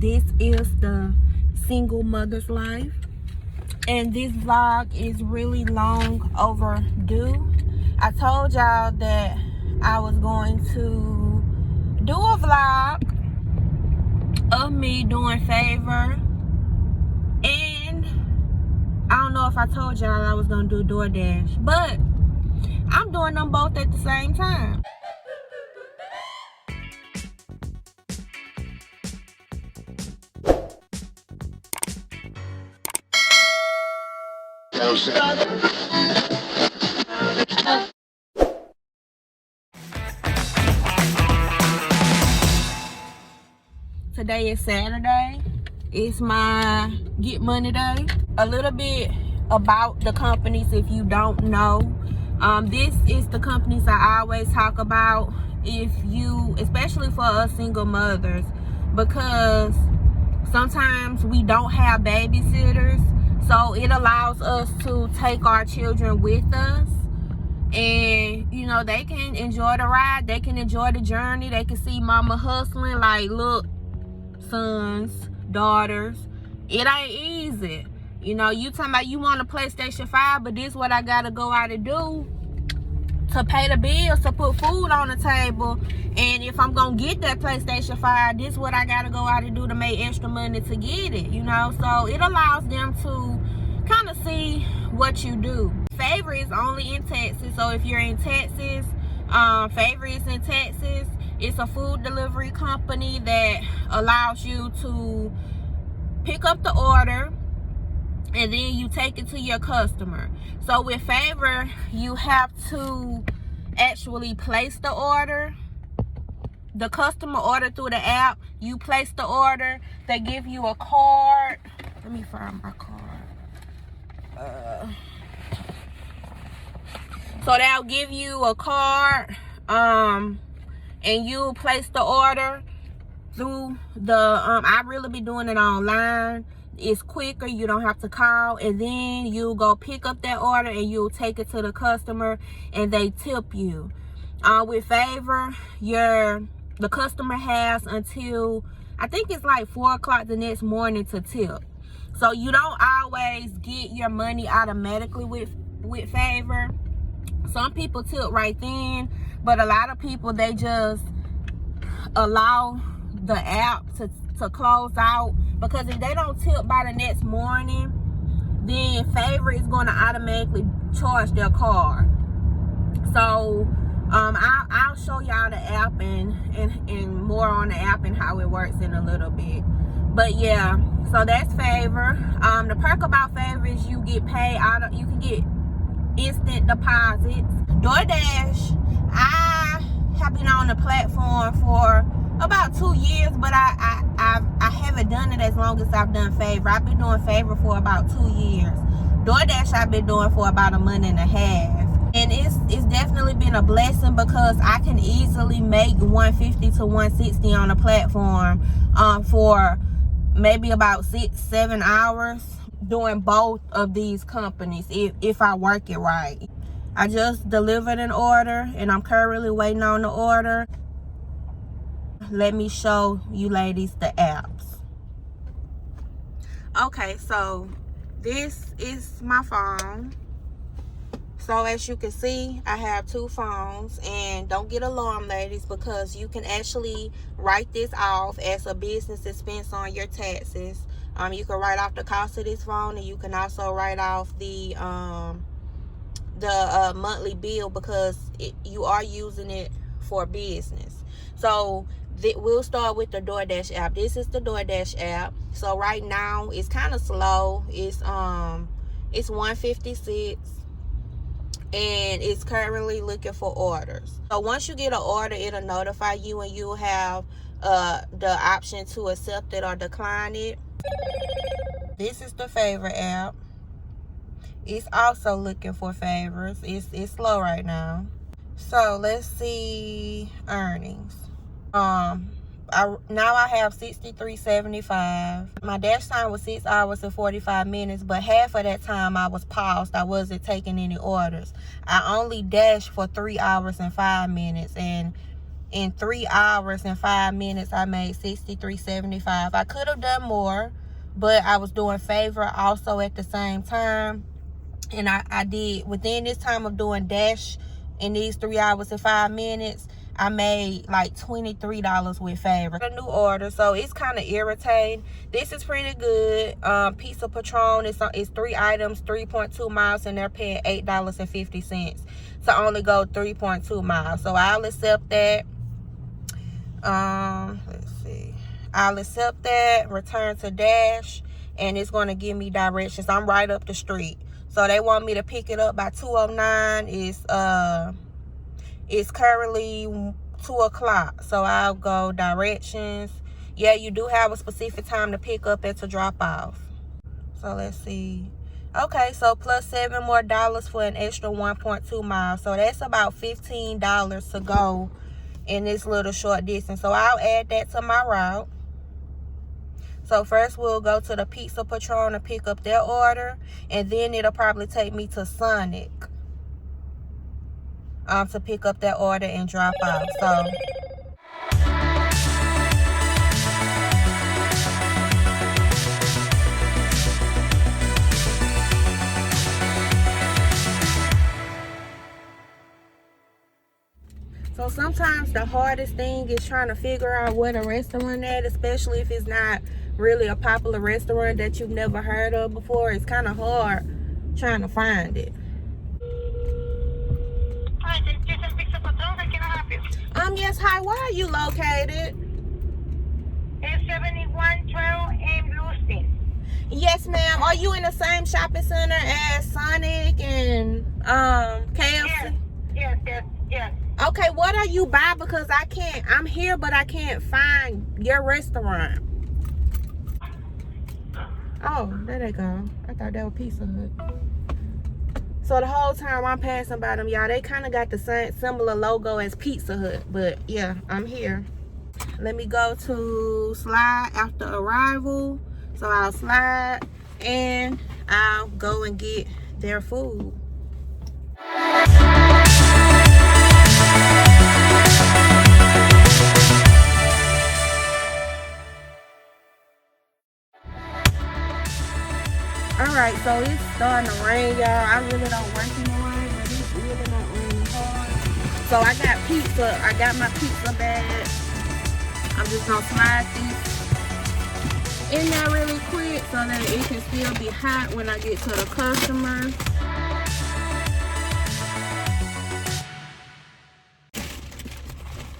This is the single mother's life, and this vlog is really long overdue. I told y'all that I was going to do a vlog of me doing favor, and I don't know if I told y'all I was gonna do DoorDash, but I'm doing them both at the same time. Today is Saturday. It's my get money day. A little bit about the companies if you don't know. This is the companies I always talk about if you, especially for us single mothers, because sometimes we don't have babysitters, so it allows us to take our children with us, and you know, they can enjoy the ride, they can enjoy the journey, they can see mama hustling. Like, look, sons, daughters, it ain't easy. You know, you talking about you want a PlayStation 5, but this what I gotta go out and do to pay the bills, to put food on the table. And if I'm gonna get that PlayStation 5, this what I gotta go out and do to make extra money to get it, you know. So it allows them to kind of see what you do. Favor is only in Texas, so if you're in Texas, Favor is in Texas. It's a food delivery company that allows you to pick up the order and then you take it to your customer. So with Favor, you have to actually place the order. The customer order through the app, you place the order, they give you a card. Let me find my card. So they'll give you a card, and you place the order through the I really be doing it online. It's quicker, you don't have to call, and then you go pick up that order and you'll take it to the customer and they tip you. With Favor, the customer has until, I think it's like 4 o'clock the next morning to tip. So you don't always get your money automatically with Favor. Some people tip right then, but a lot of people, they just allow the app to close out, because if they don't tip by the next morning, then Favor is going to automatically charge their card. So I'll show y'all the app and more on the app and how it works in a little bit. But yeah, so that's Favor. The perk about Favor is you get paid out. You can get instant deposits. DoorDash, I have been on the platform for about 2 years, but I haven't done it as long as I've done Favor. I've been doing Favor for about 2 years. DoorDash I've been doing for about a month and a half. And it's definitely been a blessing, because I can easily make $150 to $160 on the platform for maybe about 6-7 hours doing both of these companies if I work it right. I just delivered an order and I'm currently waiting on the order. Let me show you ladies the apps. Okay, so this is my phone. So as you can see, I have 2 phones, and don't get alarmed, ladies, because you can actually write this off as a business expense on your taxes. You can write off the cost of this phone, and you can also write off the monthly bill, because you are using it for business. So we'll start with the DoorDash app. This is the DoorDash app. So right now it's kind of slow. It's 1:56. And it's currently looking for orders. So once you get an order, it'll notify you, and you'll have the option to accept it or decline it. This is the Favor app. It's also looking for favors. It's slow right now. So let's see earnings. Now I have $63.75. My dash time was 6 hours and 45 minutes, but half of that time I was paused. I wasn't taking any orders. I only dashed for 3 hours and 5 minutes, and In 3 hours and 5 minutes, I made $63.75. I could have done more, but I was doing favor also at the same time. And I did, within this time of doing Dash in these 3 hours and 5 minutes, I made like $23 with favor. A new order, so it's kind of irritating. This is pretty good. Pizza Patron, it's 3 items, 3.2 miles, and they're paying $8.50 to only go 3.2 miles. So I'll accept that. Let's see. I'll accept that, return to Dash, and it's going to give me directions. I'm right up the street. So they want me to pick it up by 2:09. It's currently 2 o'clock. So I'll go directions. Yeah, you do have a specific time to pick up and to drop off. So let's see. Okay, so plus $7 more for an extra 1.2 miles. So that's about $15 to go in this little short distance. So I'll add that to my route. So first we'll go to the Pizza Patron to pick up their order, and then it'll probably take me to Sonic to pick up their order and drop off. So sometimes the hardest thing is trying to figure out what a restaurant at, especially if it's not really a popular restaurant that you've never heard of before. It's kind of hard trying to find it. Hi, this is Pizza Patron. How can I help you? Yes, hi, where are you located? It's 7112 in Lewiston. Yes, ma'am. Are you in the same shopping center as Sonic and KFC? Yes. Okay, what are you by? Because I'm here, but I can't find your restaurant. Oh, there they go. I thought that was Pizza Hut. So the whole time I'm passing by them, y'all, they kind of got the same similar logo as Pizza Hut. But yeah, I'm here. Let me go to slide after arrival. So I'll slide and I'll go and get their food. Alright, so it's starting to rain, y'all. I really don't work in the rain, but it's really not raining hard. So I got pizza. I got my pizza bag. I'm just gonna slide these in there really quick so that it can still be hot when I get to the customer.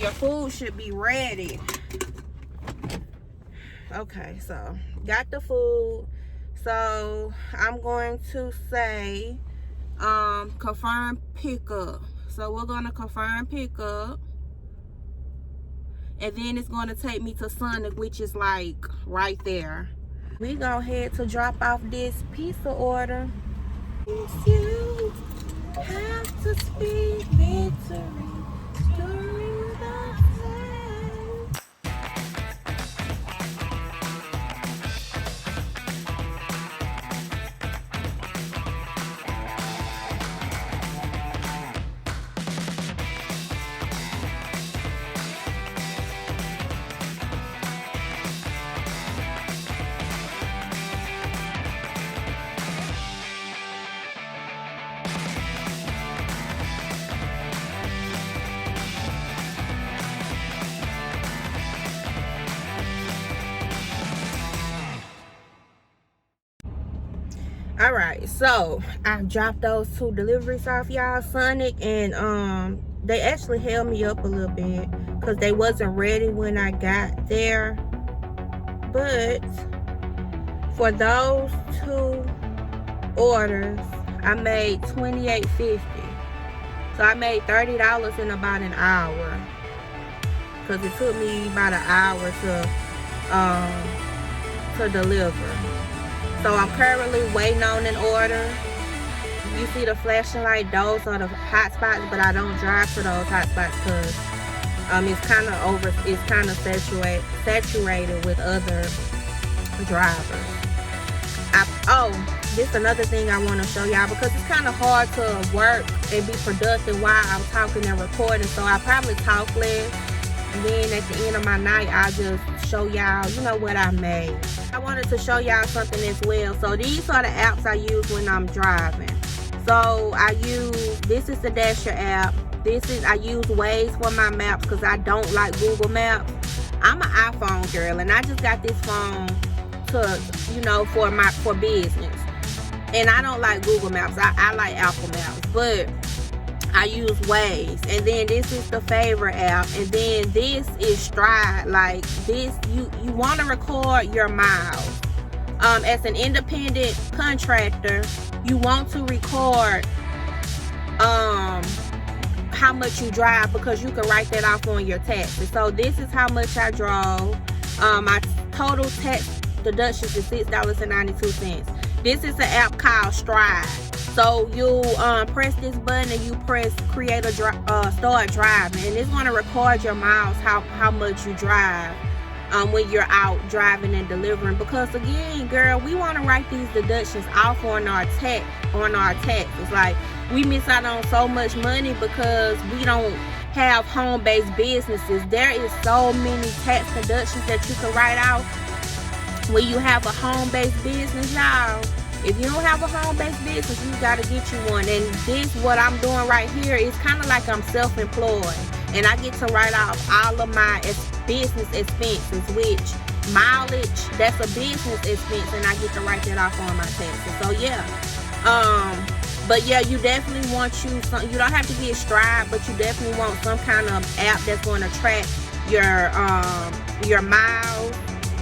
Your food should be ready. Okay, so got the food. So I'm going to say confirm pickup. So we're gonna confirm pickup, and then it's going to take me to Sonic, which is like right there. We go ahead to drop off this pizza order. You have to speak victory during the day. All right, so I dropped those 2 deliveries off, y'all. Sonic and they actually held me up a little bit because they wasn't ready when I got there. But for those 2 orders, I made $28.50. So I made $30 in about an hour because it took me about an hour to deliver. So I'm currently waiting on an order. You see the flashing light, those are the hot spots, but I don't drive to those hot spots because it's kind of saturated with other drivers. This is another thing I want to show y'all because it's kind of hard to work and be productive while I'm talking and recording. So I probably talk less And then at the end of my night, I'll just show y'all, you know, what I made. I wanted to show y'all something as well. So these are the apps I use when I'm driving. So this is the Dasher app. I use Waze for my maps because I don't like Google Maps. I'm an iPhone girl, and I just got this phone to, you know, for business. And I don't like Google Maps. I like Apple Maps, but I use Waze. And then this is the favorite app. And then this is Stride. Like this, you want to record your miles. As an independent contractor, you want to record how much you drive, because you can write that off on your taxes. So this is how much I drove. My total tax deductions is $6.92. This is an app called Stride. So you press this button and you press create start driving, and it's going to record your miles, how much you drive when you're out driving and delivering. Because again, girl, we want to write these deductions off on our taxes. Like, we miss out on so much money because we don't have home-based businesses. There is so many tax deductions that you can write out when you have a home-based business, y'all. If you don't have a home-based business, you got to get you one. And this, what I'm doing right here, is kind of like I'm self-employed, and I get to write off all of my business expenses, which mileage, that's a business expense, and I get to write that off on my taxes. So yeah, but yeah, you definitely want you don't have to get Stride, but you definitely want some kind of app that's going to track your miles.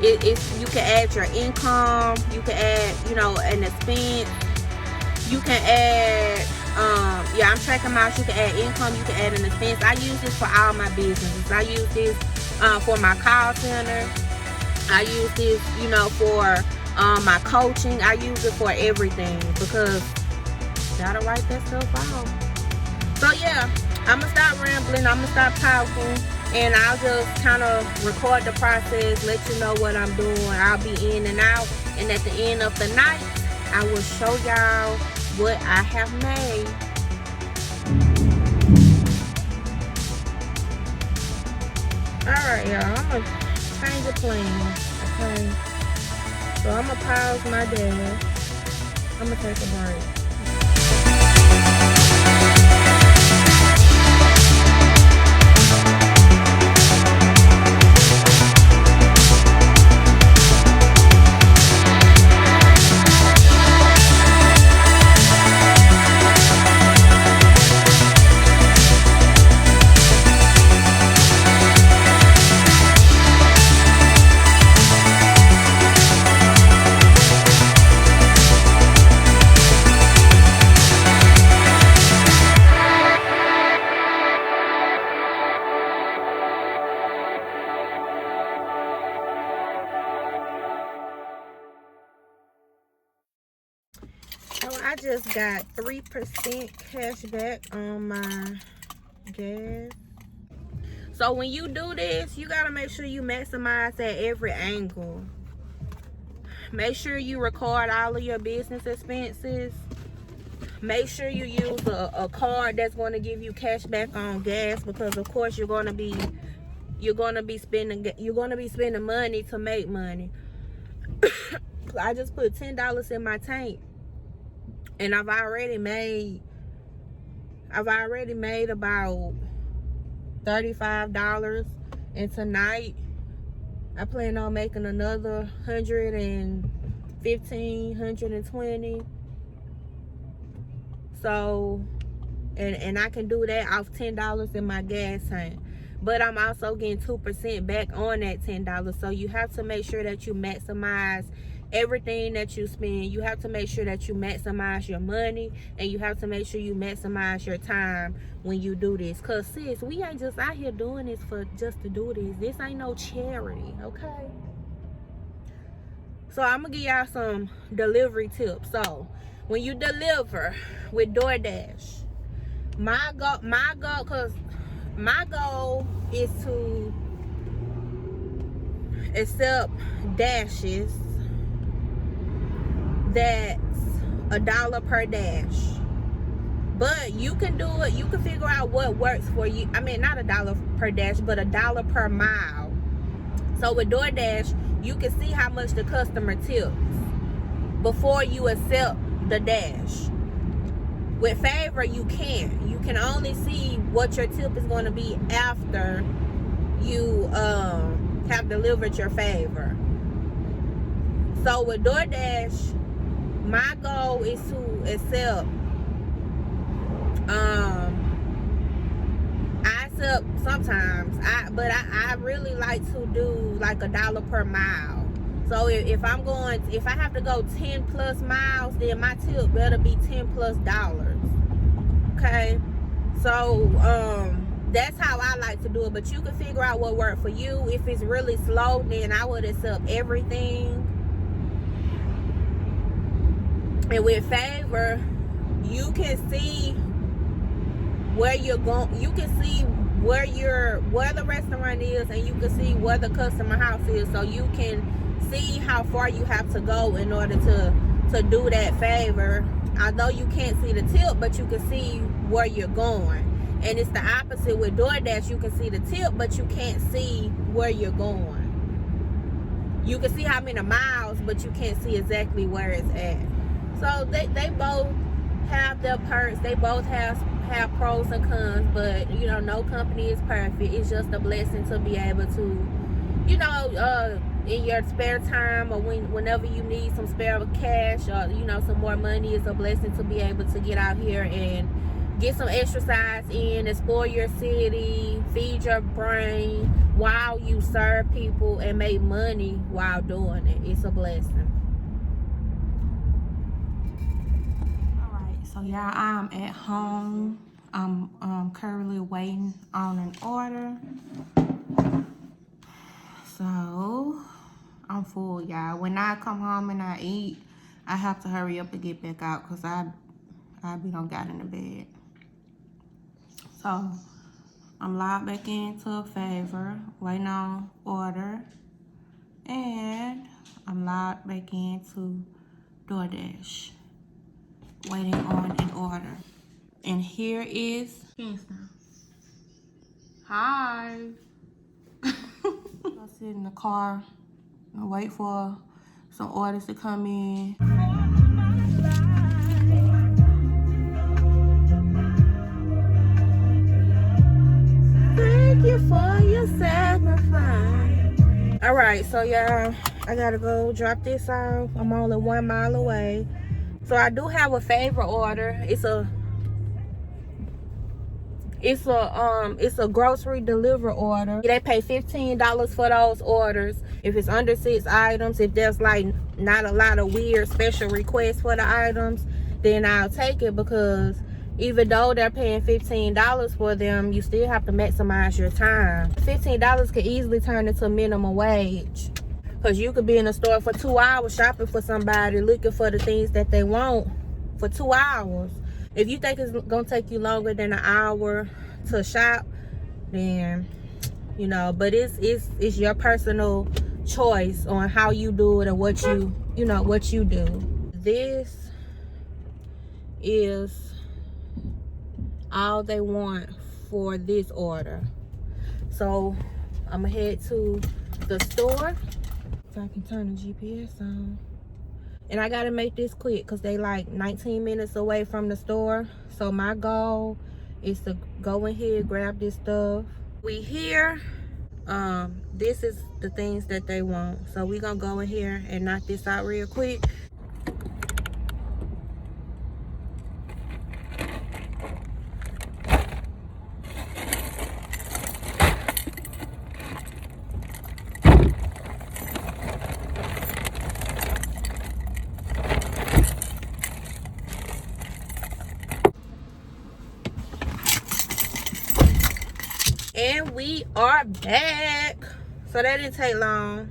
You can add your income, you can add, you know, an expense, you can add yeah, I'm tracking miles. You can add income, you can add an expense. I use this for all my businesses. I use this for my call center. I use this, you know, for my coaching. I use it for everything, because gotta write that stuff out. So yeah, I'm gonna stop rambling, I'm gonna stop talking, and I'll just kind of record the process, let you know what I'm doing. I'll be in and out, and at the end of the night, I will show y'all what I have made. Alright, y'all, I'm gonna change the plan, okay? So I'm gonna pause my day. I'm gonna take a break. I just got 3% cash back on my gas. So when you do this, you gotta make sure you maximize at every angle. Make sure you record all of your business expenses. Make sure you use a card that's going to give you cash back on gas, because of course you're going to be spending money to make money. I just put $10 in my tank, and I've already made about $35. And tonight I plan on making another $115, $120. So, and I can do that off $10 in my gas tank. But I'm also getting 2% back on that $10. So you have to make sure that you maximize everything that you spend. You have to make sure that you maximize your money, and you have to make sure you maximize your time when you do this. Cause sis, we ain't just out here doing this for just to do this. This ain't no charity, okay? So I'm gonna give y'all some delivery tips. So when you deliver with DoorDash, my goal is to accept dashes that's $1 per dash. But you can do it. You can figure out what works for you. I mean, not $1 per dash, but $1 per mile. So with DoorDash, you can see how much the customer tips before you accept the dash. With Favor, you can't. You can only see what your tip is going to be after you have delivered your Favor. So with DoorDash, my goal is to accept I accept sometimes, but I really like to do like $1 per mile. So if I have to go 10 plus miles, then my tip better be $10 plus. Okay, so that's how I like to do it. But you can figure out what works for you. If it's really slow, then I would accept everything. And with Favor, you can see where you're going. You can see where the restaurant is, and you can see where the customer house is, so you can see how far you have to go in order to do that Favor. Although you can't see the tip, but you can see where you're going. And it's the opposite with DoorDash. You can see the tip, but you can't see where you're going. You can see how many miles, but you can't see exactly where it's at. So they both have their perks. They both have pros and cons, but you know, no company is perfect. It's just a blessing to be able to, you know, in your spare time, or whenever you need some spare cash, or you know, some more money, it's a blessing to be able to get out here and get some exercise in, explore your city, feed your brain while you serve people, and make money while doing it. It's a blessing. So y'all, I'm at home. I'm currently waiting on an order. So I'm full, y'all. When I come home and I eat, I have to hurry up and get back out because I be done got in the bed. So I'm logged back into a Favor, waiting on order, and I'm logged back into DoorDash, waiting on an order. And here is Kingston. Hi. I'll sit in the car and wait for some orders to come in. Thank you for your sacrifice. All right, so y'all, I gotta go drop this off. I'm only 1 mile away. So I do have a Favor order. It's a grocery delivery order. They pay $15 for those orders. If it's under 6 items, if there's like not a lot of weird special requests for the items, then I'll take it, because even though they're paying $15 for them, you still have to maximize your time. $15 could easily turn into minimum wage, because you could be in the store for 2 hours shopping for somebody, looking for the things that they want for 2 hours. If you think it's gonna take you longer than an hour to shop, then, you know, but it's your personal choice on how you do it and what you do. This is all they want for this order. So I'm gonna head to the store so I can turn the GPS on. And I gotta make this quick because they like 19 minutes away from the store. So my goal is to go in here, grab this stuff. We here. This is the things that they want. So we gonna go in here and knock this out real quick. And we are back. So that didn't take long.